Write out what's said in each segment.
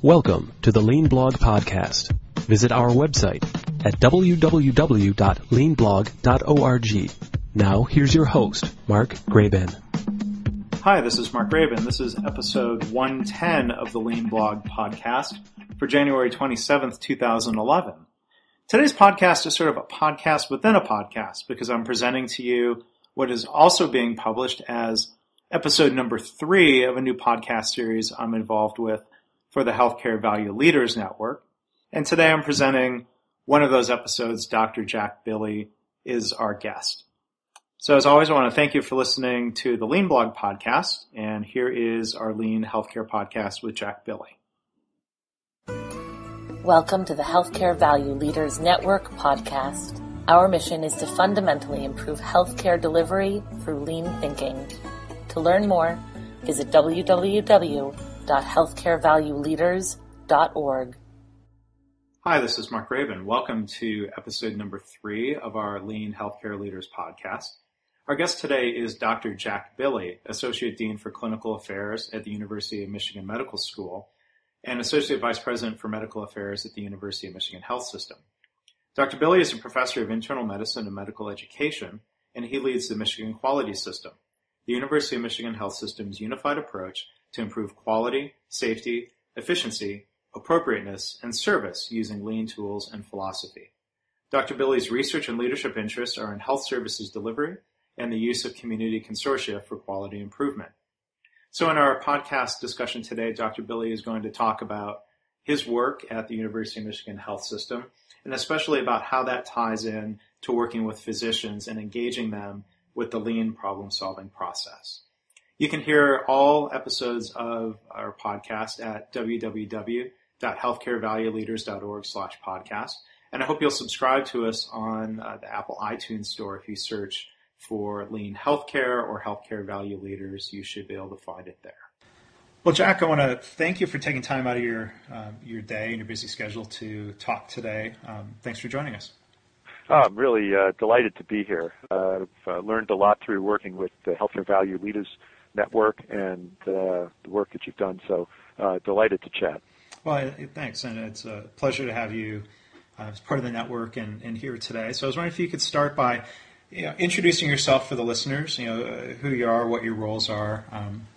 Welcome to the Lean Blog Podcast. Visit our website at www.leanblog.org. Now, here's your host, Mark Graban. Hi, this is Mark Graban. This is episode 110 of the Lean Blog Podcast for January 27th, 2011. Today's podcast is sort of a podcast within a podcast because I'm presenting to you what is also being published as episode number 3 of a new podcast series I'm involved with for the Healthcare Value Leaders Network. And today I'm presenting one of those episodes. Dr. Jack Billi is our guest. So as always, I want to thank you for listening to the Lean Blog Podcast. And here is our Lean Healthcare Podcast with Jack Billi. Welcome to the Healthcare Value Leaders Network podcast. Our mission is to fundamentally improve healthcare delivery through lean thinking. To learn more, visit www.healthcarevalueleaders.org. Hi, this is Mark Graban. Welcome to episode number 3 of our Lean Healthcare Leaders podcast. Our guest today is Dr. Jack Billi, Associate Dean for Clinical Affairs at the University of Michigan Medical School and Associate Vice President for Medical Affairs at the University of Michigan Health System. Dr. Billi is a professor of internal medicine and medical education, and he leads the Michigan Quality System, the University of Michigan Health System's unified approach to improve quality, safety, efficiency, appropriateness, and service using lean tools and philosophy. Dr. Billi's research and leadership interests are in health services delivery and the use of community consortia for quality improvement. So in our podcast discussion today, Dr. Billi is going to talk about his work at the University of Michigan Health System, and especially about how that ties in to working with physicians and engaging them with the lean problem-solving process. You can hear all episodes of our podcast at www.healthcarevalueleaders.org/podcast. And I hope you'll subscribe to us on the Apple iTunes store. If you search for Lean Healthcare or Healthcare Value Leaders, you should be able to find it there. Well, Jack, I want to thank you for taking time out of your day and your busy schedule to talk today. Thanks for joining us. I'm really delighted to be here. I've learned a lot through working with the Healthcare Value Leaders Network and the work that you've done, so delighted to chat. Well, thanks, and it's a pleasure to have you as part of the network and here today. So I was wondering if you could start by introducing yourself for the listeners, who you are, what your roles are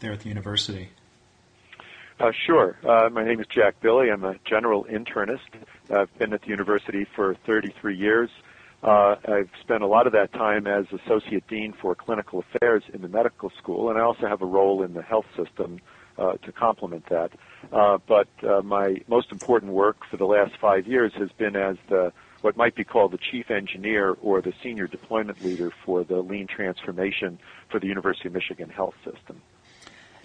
there at the university. Sure. My name is Jack Billi. I'm a general internist. I've been at the university for 33 years. I've spent a lot of that time as Associate Dean for Clinical Affairs in the medical school, and I also have a role in the health system to complement that. But my most important work for the last 5 years has been as what might be called the chief engineer or the senior deployment leader for the lean transformation for the University of Michigan Health System.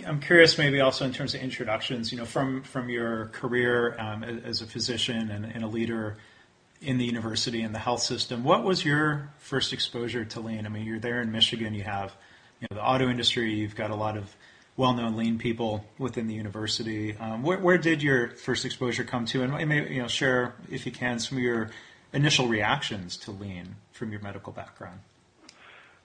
I'm curious, maybe also in terms of introductions, from your career as a physician and a leader in the university and the health system, what was your first exposure to lean? I mean, you're there in Michigan, you have the auto industry, you've got a lot of well-known lean people within the university. Where did your first exposure come to? And maybe share, if you can, some of your initial reactions to lean from your medical background.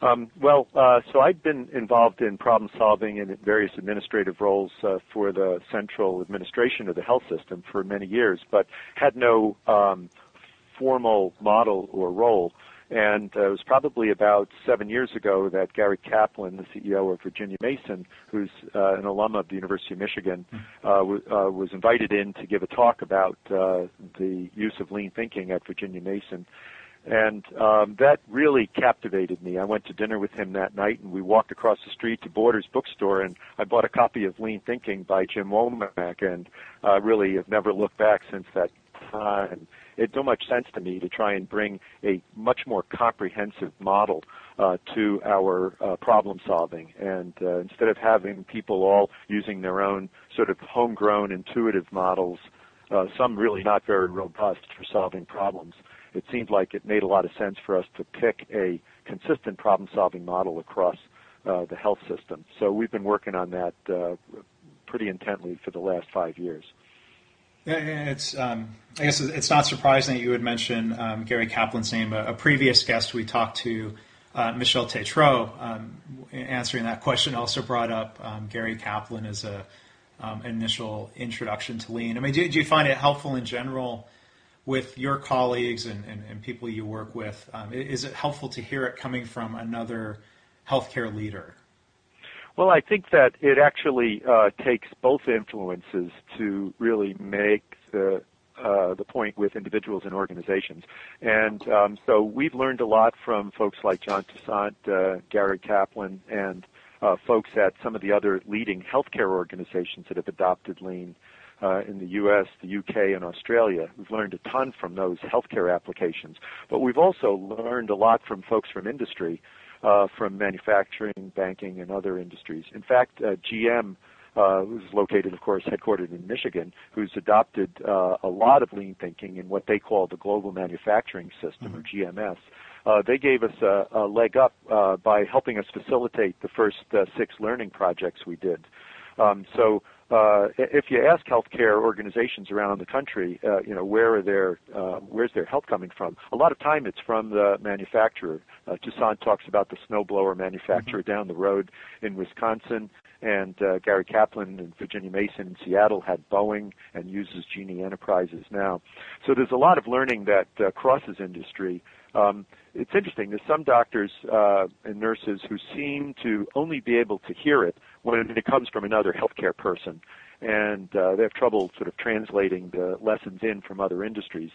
So I'd been involved in problem solving in various administrative roles for the central administration of the health system for many years, but had no formal model or role. And it was probably about 7 years ago that Gary Kaplan, the CEO of Virginia Mason, who's an alum of the University of Michigan, was invited in to give a talk about the use of lean thinking at Virginia Mason. And that really captivated me. I went to dinner with him that night, and we walked across the street to Borders Bookstore, and I bought a copy of Lean Thinking by Jim Womack, and really have never looked back since that time. It made so much sense to me to try and bring a much more comprehensive model to our problem solving. And instead of having people all using their own sort of homegrown intuitive models, some really not very robust for solving problems, it seemed like it made a lot of sense for us to pick a consistent problem-solving model across the health system. So we've been working on that pretty intently for the last 5 years. Yeah, it's. I guess it's not surprising that you would mention Gary Kaplan's name. A previous guest we talked to, Michelle Tétrault, answering that question, also brought up Gary Kaplan as a initial introduction to lean. I mean, do you find it helpful in general with your colleagues and people you work with? Is it helpful to hear it coming from another healthcare leader? Well, I think that it actually takes both influences to really make the point with individuals and organizations. And so we've learned a lot from folks like John Toussaint, Gary Kaplan, and folks at some of the other leading healthcare organizations that have adopted lean in the U.S., the U.K., and Australia. We've learned a ton from those healthcare applications. But we've also learned a lot from folks from industry, from manufacturing, banking, and other industries. In fact, GM, who's located, of course, headquartered in Michigan, who's adopted a lot of lean thinking in what they call the Global Manufacturing System, or GMS. They gave us a leg up by helping us facilitate the first 6 learning projects we did. So if you ask healthcare organizations around the country, where's their help coming from? A lot of time it's from the manufacturer. Toussaint talks about the snowblower manufacturer down the road in Wisconsin, and Gary Kaplan and Virginia Mason in Seattle had Boeing and uses Genie Enterprises now. So there's a lot of learning that crosses industry. It's interesting. There's some doctors and nurses who seem to only be able to hear it when it comes from another healthcare person, and they have trouble sort of translating the lessons in from other industries.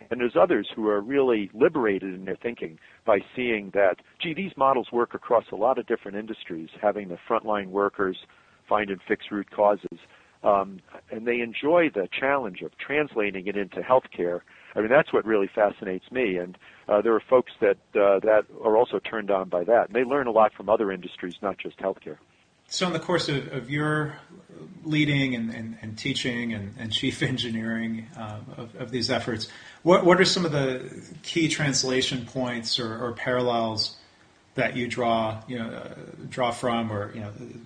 And there's others who are really liberated in their thinking by seeing that, gee, these models work across a lot of different industries, having the frontline workers find and fix root causes. And they enjoy the challenge of translating it into healthcare. I mean, that's what really fascinates me. And there are folks that are also turned on by that. And they learn a lot from other industries, not just healthcare. So in the course of your leading and teaching and chief engineering of these efforts, what are some of the key translation points or parallels that you draw from, or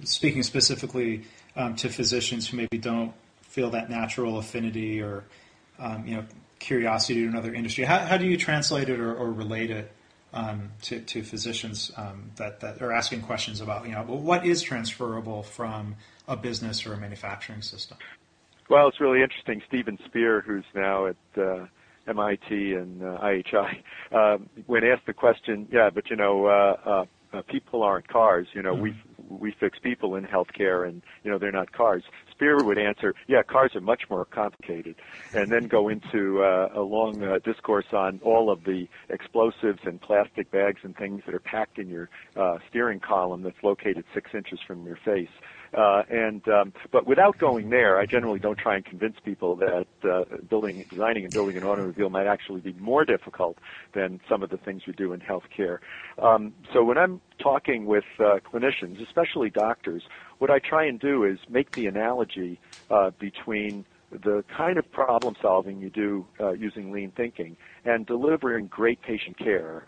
speaking specifically to physicians who maybe don't feel that natural affinity or curiosity to another industry? How do you translate it or relate it to physicians that are asking questions about what is transferable from a business or a manufacturing system? Well, it's really interesting. Stephen Spear, who's now at MIT and IHI, when asked the question, people aren't cars. We fix people in healthcare, and they're not cars. Spear would answer, cars are much more complicated, and then go into a long discourse on all of the explosives and plastic bags and things that are packed in your steering column that's located 6 inches from your face. But without going there, I generally don't try and convince people that designing and building an automobile might actually be more difficult than some of the things we do in healthcare. So when I'm talking with clinicians, especially doctors, what I try and do is make the analogy between the kind of problem solving you do using lean thinking and delivering great patient care.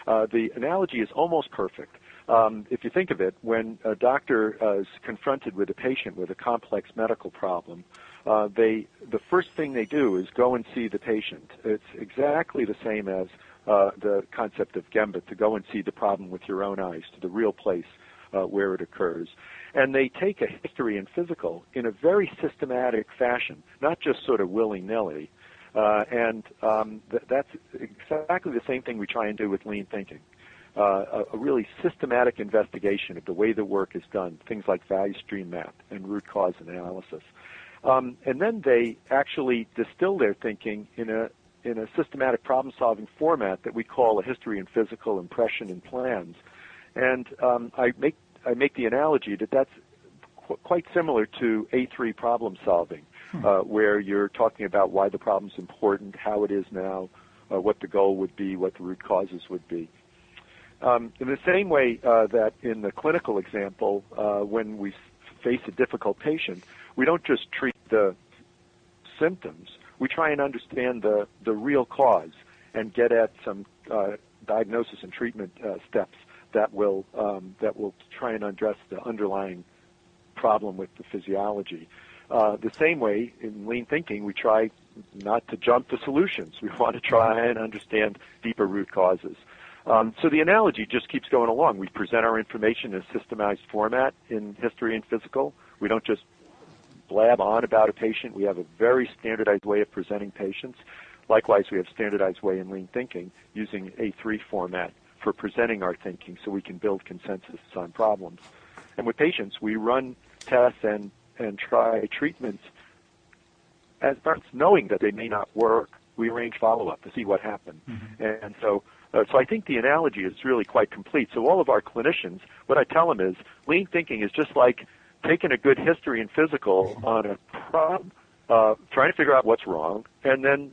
The analogy is almost perfect. If you think of it, when a doctor is confronted with a patient with a complex medical problem, the first thing they do is go and see the patient. It's exactly the same as the concept of Gambit, to go and see the problem with your own eyes, to the real place where it occurs. And they take a history and physical in a very systematic fashion, not just sort of willy-nilly. That's exactly the same thing we try and do with lean thinking. A really systematic investigation of the way the work is done, things like value stream map and root cause analysis. And then they actually distill their thinking in a systematic problem-solving format that we call a history and physical, impression and plans. And I make the analogy that that's quite similar to A3 problem solving, where you're talking about why the problem's important, how it is now, what the goal would be, what the root causes would be. In the same way that in the clinical example, when we face a difficult patient, we don't just treat the symptoms. We try and understand the real cause and get at some diagnosis and treatment steps that will try and address the underlying problem with the physiology. The same way in lean thinking, we try not to jump to solutions. We want to try and understand deeper root causes. So the analogy just keeps going along. We present our information in a systemized format in history and physical. We don't just blab on about a patient. We have a very standardized way of presenting patients. Likewise, we have standardized way in lean thinking using A3 format for presenting our thinking so we can build consensus on problems. And with patients, we run tests and try treatments as parts knowing that they may not work. We arrange follow-up to see what happened. And so I think the analogy is really quite complete. So all of our clinicians, what I tell them is lean thinking is just like taking a good history and physical on a problem, trying to figure out what's wrong, and then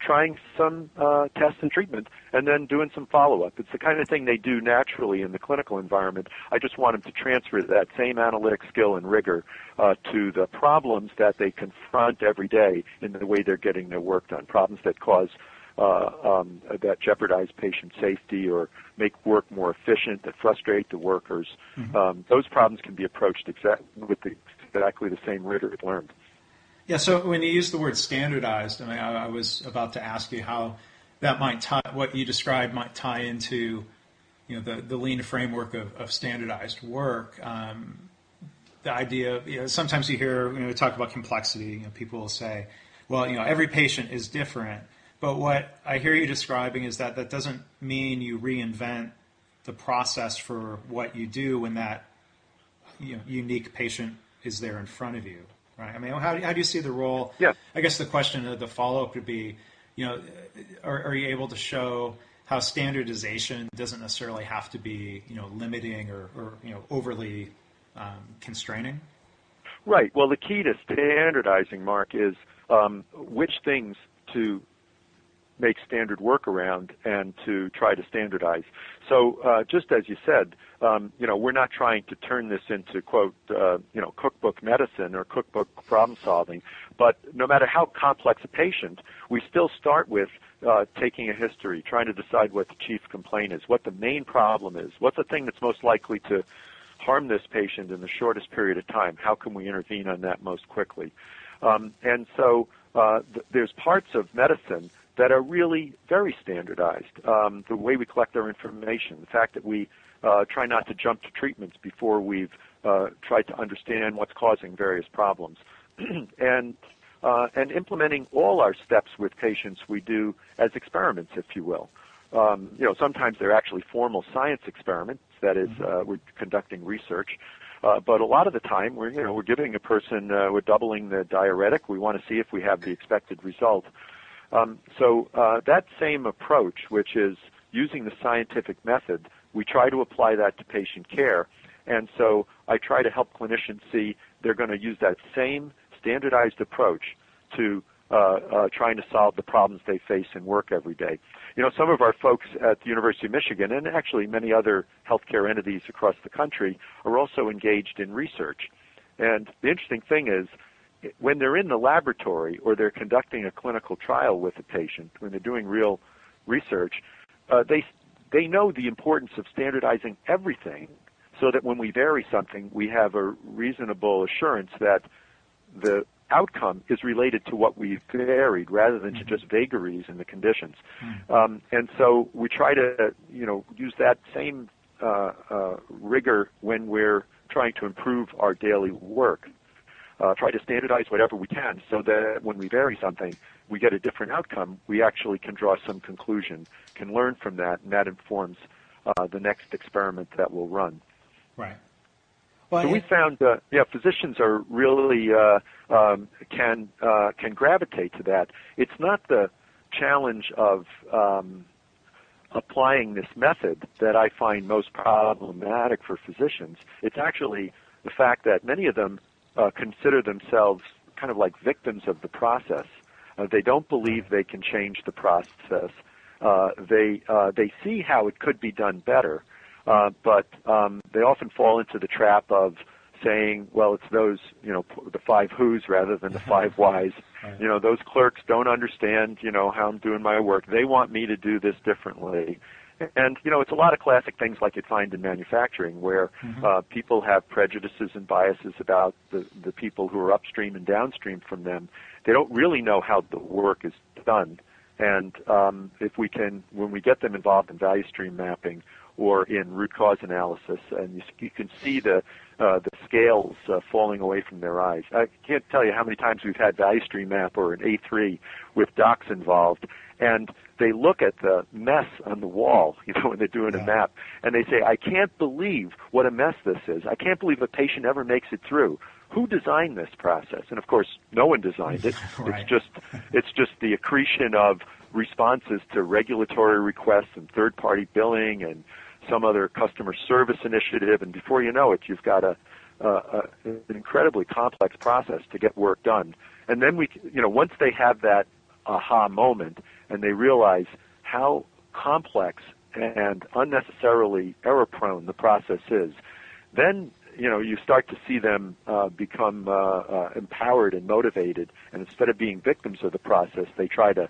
trying some tests and treatment, and then doing some follow-up. It's the kind of thing they do naturally in the clinical environment. I just want them to transfer that same analytic skill and rigor to the problems that they confront every day in the way they're getting their work done, problems that cause that jeopardize patient safety or make work more efficient, that frustrate the workers. Those problems can be approached with exactly the same rigor they've learned. Yeah, so when you use the word standardized, I was about to ask you how that might tie, what you described might tie into, the lean framework of standardized work. The idea, sometimes you hear, we talk about complexity, people will say, well, every patient is different. But what I hear you describing is that doesn't mean you reinvent the process for what you do when that unique patient is there in front of you, right? How do you see the role? Yeah. I guess the question, the follow-up would be, are you able to show how standardization doesn't necessarily have to be, limiting or overly constraining? Right. Well, the key to standardizing, Mark, is which things to make standard work around and to try to standardize. So just as you said, we're not trying to turn this into, quote, cookbook medicine or cookbook problem solving, but no matter how complex a patient, we still start with taking a history, trying to decide what the chief complaint is, what the main problem is, what's the thing that's most likely to harm this patient in the shortest period of time, how can we intervene on that most quickly. And so there's parts of medicine that are really very standardized. The way we collect our information, the fact that we try not to jump to treatments before we've tried to understand what's causing various problems. And implementing all our steps with patients we do as experiments, if you will. Sometimes they're actually formal science experiments, that is, we're conducting research. But a lot of the time, we're giving a person, we're doubling the diuretic. We want to see if we have the expected result. So that same approach, which is using the scientific method, we try to apply that to patient care. And so I try to help clinicians see they're going to use that same standardized approach to trying to solve the problems they face in work every day. Some of our folks at the University of Michigan, and actually many other healthcare entities across the country, are also engaged in research. And the interesting thing is, when they're in the laboratory or they're conducting a clinical trial with a patient, when they're doing real research, they know the importance of standardizing everything so that when we vary something, we have a reasonable assurance that the outcome is related to what we've varied rather than to just vagaries in the conditions. And so we try to, use that same rigor when we're trying to improve our daily work. Try to standardize whatever we can so that when we vary something, we get a different outcome. We actually can draw some conclusion, can learn from that, and that informs the next experiment that we'll run. Right. So we found, physicians are really can gravitate to that. It's not the challenge of applying this method that I find most problematic for physicians. It's actually the fact that many of them consider themselves kind of like victims of the process. They don't believe they can change the process. They see how it could be done better, but they often fall into the trap of saying, well, it's those, the 5 who's rather than the 5 whys. Those clerks don't understand, how I'm doing my work. They want me to do this differently. And, it's a lot of classic things like you'd find in manufacturing where people have prejudices and biases about the people who are upstream and downstream from them. They don't really know how the work is done. And if we can, when we get them involved in value stream mapping or in root cause analysis, and you can see the the scales falling away from their eyes. I can't tell you how many times we've had value stream map or an A3 with docs involved, and they look at the mess on the wall, when they're doing a map, and they say, I can't believe what a mess this is. I can't believe a patient ever makes it through. Who designed this process? And of course, no one designed it. Right. It's just the accretion of responses to regulatory requests and third-party billing and some other customer service initiative, and before you know it, you've got an incredibly complex process to get work done. And then once they have that aha moment and they realize how complex and unnecessarily error-prone the process is, then you start to see them become empowered and motivated, and instead of being victims of the process, they try to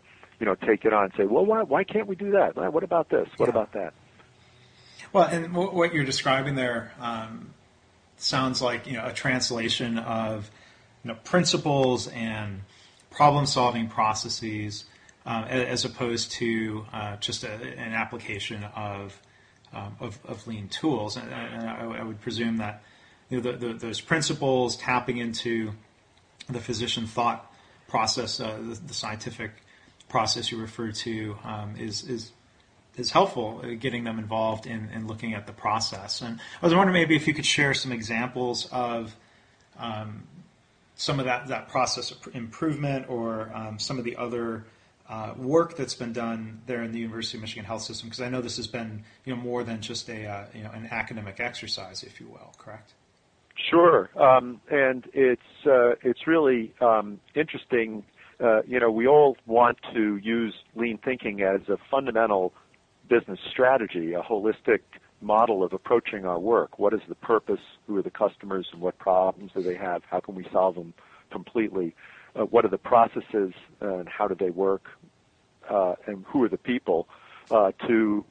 take it on and say, well, why can't we do that? What about this? What about that? Well, and what you're describing there sounds like a translation of principles and problem-solving processes as opposed to just an application of lean tools. And I would presume that those principles tapping into the physician thought process, the scientific process you referred to, is helpful getting them involved in looking at the process. And I was wondering maybe if you could share some examples of some of that process improvement or some of the other work that's been done there in the University of Michigan Health System, because I know this has been more than just an academic exercise, if you will. Correct? Sure, and it's really interesting. We all want to use lean thinking as a fundamental business strategy, a holistic model of approaching our work. What is the purpose? Who are the customers, and what problems do they have? How can we solve them completely? What are the processes, and how do they work? And who are the people to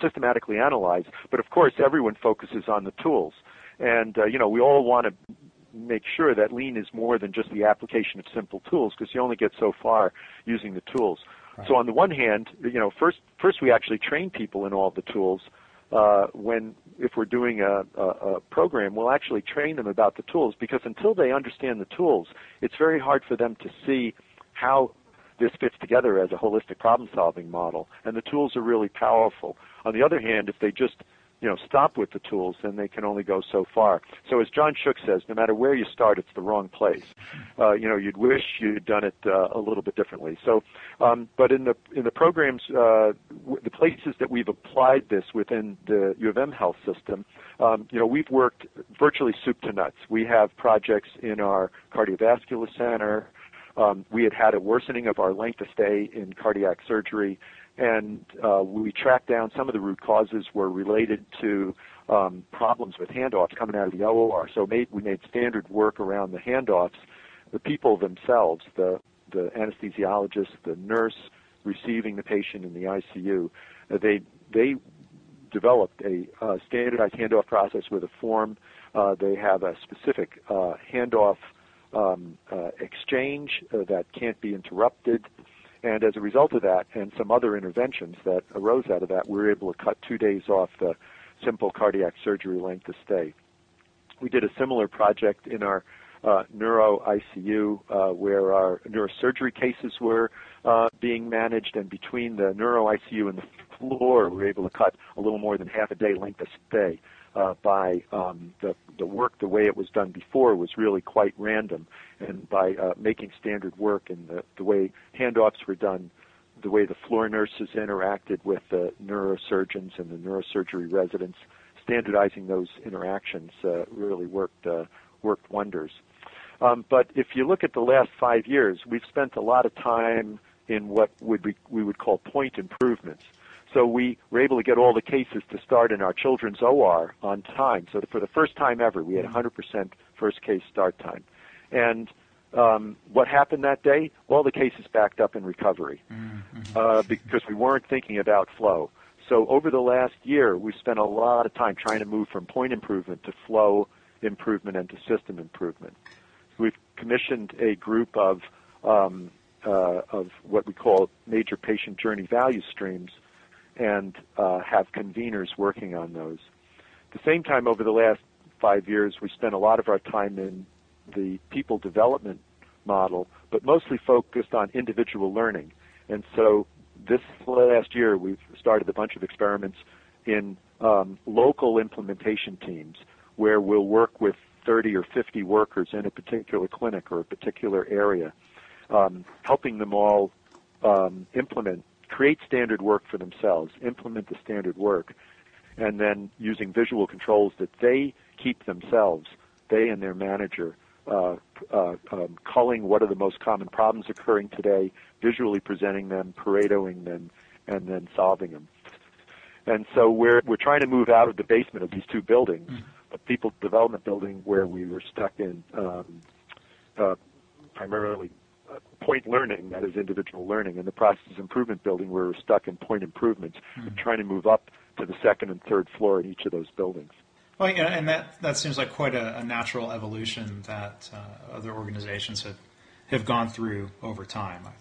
systematically analyze? But of course, everyone focuses on the tools, and we all want to make sure that lean is more than just the application of simple tools, because you only get so far using the tools. Right. So on the one hand, first we actually train people in all the tools. If we're doing a program, we'll actually train them about the tools, because until they understand the tools, it's very hard for them to see how this fits together as a holistic problem-solving model. And the tools are really powerful. On the other hand, if they just stop with the tools, then they can only go so far. So as John Shook says, no matter where you start, it's the wrong place. You'd wish you'd done it a little bit differently. So, but in the programs, the places that we've applied this within the U of M health system, we've worked virtually soup to nuts. We have projects in our cardiovascular center. We had a worsening of our length of stay in cardiac surgery, and we tracked down some of the root causes were related to problems with handoffs coming out of the OR. So we made standard work around the handoffs. The people themselves, the anesthesiologist, the nurse receiving the patient in the ICU, they developed a standardized handoff process with a form. They have a specific handoff exchange that can't be interrupted. And as a result of that and some other interventions that arose out of that, we were able to cut 2 days off the simple cardiac surgery length of stay. We did a similar project in our neuro ICU where our neurosurgery cases were being managed, and between the neuro ICU and the floor, we were able to cut a little more than half a day length of stay by the work. The way it was done before was really quite random, and by making standard work and the way handoffs were done, the way the floor nurses interacted with the neurosurgeons and the neurosurgery residents, standardizing those interactions really worked wonders. But if you look at the last 5 years, we've spent a lot of time in what we would call point improvements. So we were able to get all the cases to start in our children's OR on time. So for the first time ever, we had 100% first case start time. And what happened that day? All the cases backed up in recovery because we weren't thinking about flow. So over the last year, we spent a lot of time trying to move from point improvement to flow improvement and to system improvement. We've commissioned a group of what we call major patient journey value streams, and have conveners working on those. At the same time, over the last 5 years, we spent a lot of our time in the people development model, but mostly focused on individual learning. And so this last year, we've started a bunch of experiments in local implementation teams where we'll work with 30 or 50 workers in a particular clinic or a particular area, helping them all create standard work for themselves, implement the standard work, and then using visual controls that they keep themselves, they and their manager, culling what are the most common problems occurring today, visually presenting them, Paretoing them, and then solving them. And so we're trying to move out of the basement of these two buildings, a people development building where we were stuck in primarily point learning, that is individual learning, and the process improvement building where we're stuck in point improvements. We're trying to move up to the second and third floor in each of those buildings. Well, yeah, and that seems like quite a natural evolution that other organizations have gone through over time, I think.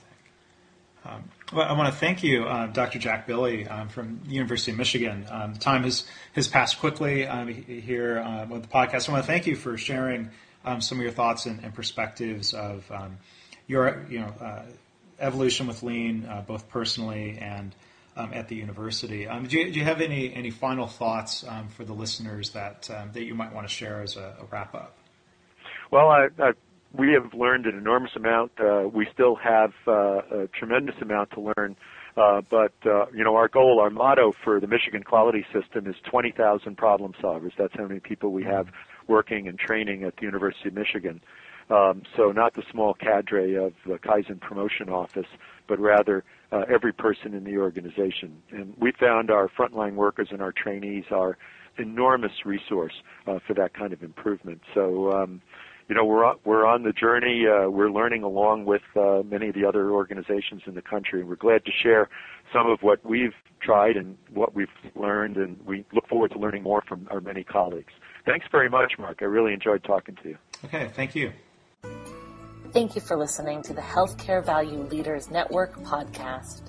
Well, I want to thank you, Dr. Jack Billi from the University of Michigan. Time has passed quickly here with the podcast. I want to thank you for sharing some of your thoughts and perspectives of your evolution with Lean, both personally and at the university. Do you have any final thoughts for the listeners that you might want to share as a wrap up? Well, we have learned an enormous amount. We still have a tremendous amount to learn. But our goal, our motto for the Michigan Quality System is 20,000 problem solvers. That's how many people we have working and training at the University of Michigan. So not the small cadre of the Kaizen Promotion Office, but rather every person in the organization. And we found our frontline workers and our trainees are enormous resource for that kind of improvement. So, we're on the journey. We're learning along with many of the other organizations in the country, and we're glad to share some of what we've tried and what we've learned, and we look forward to learning more from our many colleagues. Thanks very much, Mark. I really enjoyed talking to you. Okay, thank you. Thank you for listening to the Healthcare Value Leaders Network podcast.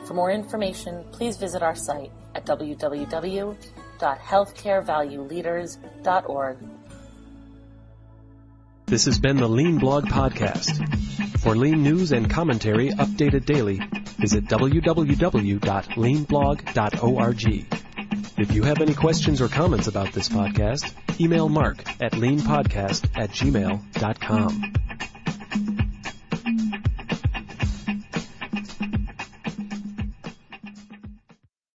For more information, please visit our site at www.healthcarevalueleaders.org. This has been the Lean Blog Podcast. For Lean news and commentary updated daily, visit www.leanblog.org. If you have any questions or comments about this podcast, email Mark at leanpodcast@gmail.com.